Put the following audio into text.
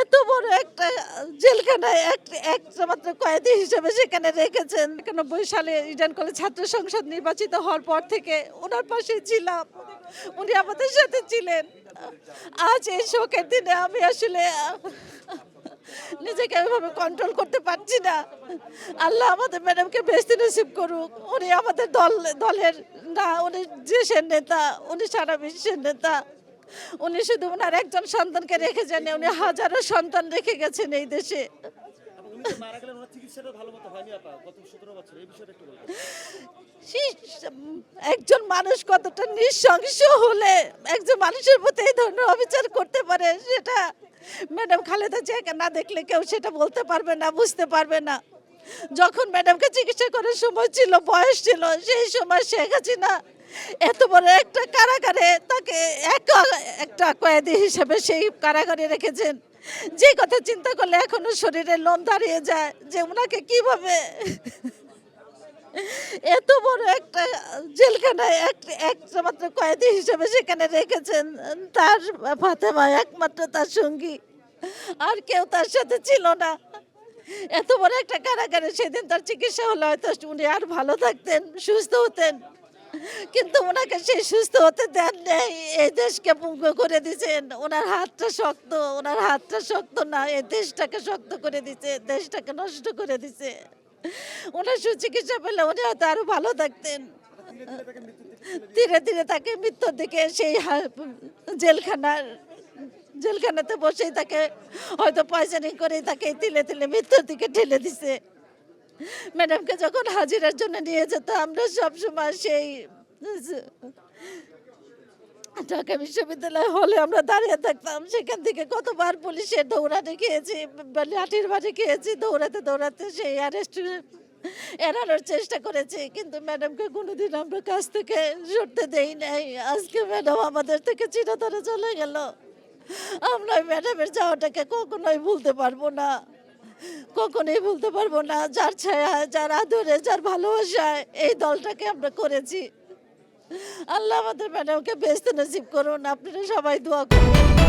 এত বড় একটা জেলখানায় একটা মাত্র কয়েদি হিসেবে সেখানে রেখেছেন। ৯১ সালে ইডেন কলেজ ছাত্র সংসদ নির্বাচিত হওয়ার পর থেকে ওনার পাশেই ছিলাম। উনি আমাদের সাথে ছিলেন। আজ এই শোকের দিনে আমি আসলে নিজেকে এভাবে কন্ট্রোল করতে পারছি না। আল্লাহ আমাদের ম্যাডামকে বেহেশত নসিব করুক। উনি আমাদের দলের না, উনি দেশের নেতা, উনি সারা বিশ্বের নেতা। উনি শুধু উনার একজন সন্তানকে রেখে যান, উনি হাজারো সন্তান রেখে গেছেন এই দেশে। উনি যে মারা গেলেন ওনার চিকিৎসাটা ভালোমতো হয়নি আপা গত ১৭ বছর এই বিষয়টা একটু বলবেন। একজন মানুষ কতটা নৃশংস হলে একজন মানুষের প্রতি এই ধরনের অবিচার করতে পারে, সেটা ম্যাডাম খালেদা জিয়াকে না দেখলে কেউ সেটা বলতে পারবে না, বুঝতে পারবে না। যখন ম্যাডামকে চিকিৎসা করার সময় ছিল, বয়স ছিল, সেই সময় শেখ হাসিনা এত বড় একটা কারাগারে তাকে একটা কয়েদি হিসেবে সেই কারাগারে রেখেছেন। যে কথা চিন্তা করলে এখনো শরীরে লোম দাঁড়িয়ে যায় যে ওনাকে কিভাবে এত বড় একটা জেলখানায় একটা মাত্র কয়েদি হিসেবে সেখানে রেখেছেন। তার ফাতেমা একমাত্র তার সঙ্গী, আর কেউ তার সাথে ছিল না। এত বড় একটা কারাগারে সেদিন তার চিকিৎসা হলে হয়তো উনি আর ভালো থাকতেন, সুস্থ হতেন, কিন্তু ওনাকে সেই সুস্থ হতে দেন নেই। এই দেশকে পঙ্গু করে দিয়েছেন। ওনার হাতটা শক্ত, ওনার হাতটা শক্ত না, এই দেশটাকে শক্ত করে দিছে, দেশটাকে নষ্ট করে দিছে। ওনার সুচিকিৎসা পেলে উনি হয়তো আরো ভালো থাকতেন। ধীরে ধীরে তাকে মৃত্যুর দিকে সেই জেলখানাতে বসেই তাকে হয়তো পয়জনিং করে তাকে তিলে তিলে মৃত্যুর দিকে ঠেলে দিছে। ম্যাডামকে যখন হাজিরার জন্য নিয়ে যেত, আমরা সবসময় সেই ঢাকা বিশ্ববিদ্যালয় হলে আমরা দাঁড়িয়ে থাকতাম। সেখান থেকে কতবার পুলিশের দৌড়ানি খেয়েছি, লাঠির বাড়ি খেয়েছি, দৌড়াতে দৌড়াতে সেই অ্যারেস্ট এড়ানোর চেষ্টা করেছি, কিন্তু ম্যাডামকে কোনোদিন আমরা কাছ থেকে সরতে দেই নাই। আজকে ম্যাডাম আমাদের থেকে চিরতরে চলে গেল। আমরা ম্যাডামের যাওয়াটাকে কখনোই ভুলতে পারবো না, কখনোই ভুলতে পারবো না। যার ছায়ায়, যার আদরে, যার ভালোবাসায় এই দলটাকে আমরা করেছি। আল্লাহ আমাদের ম্যাডামকে বেহেশত নসিব করুন। আপনারা সবাই দোয়া করুন।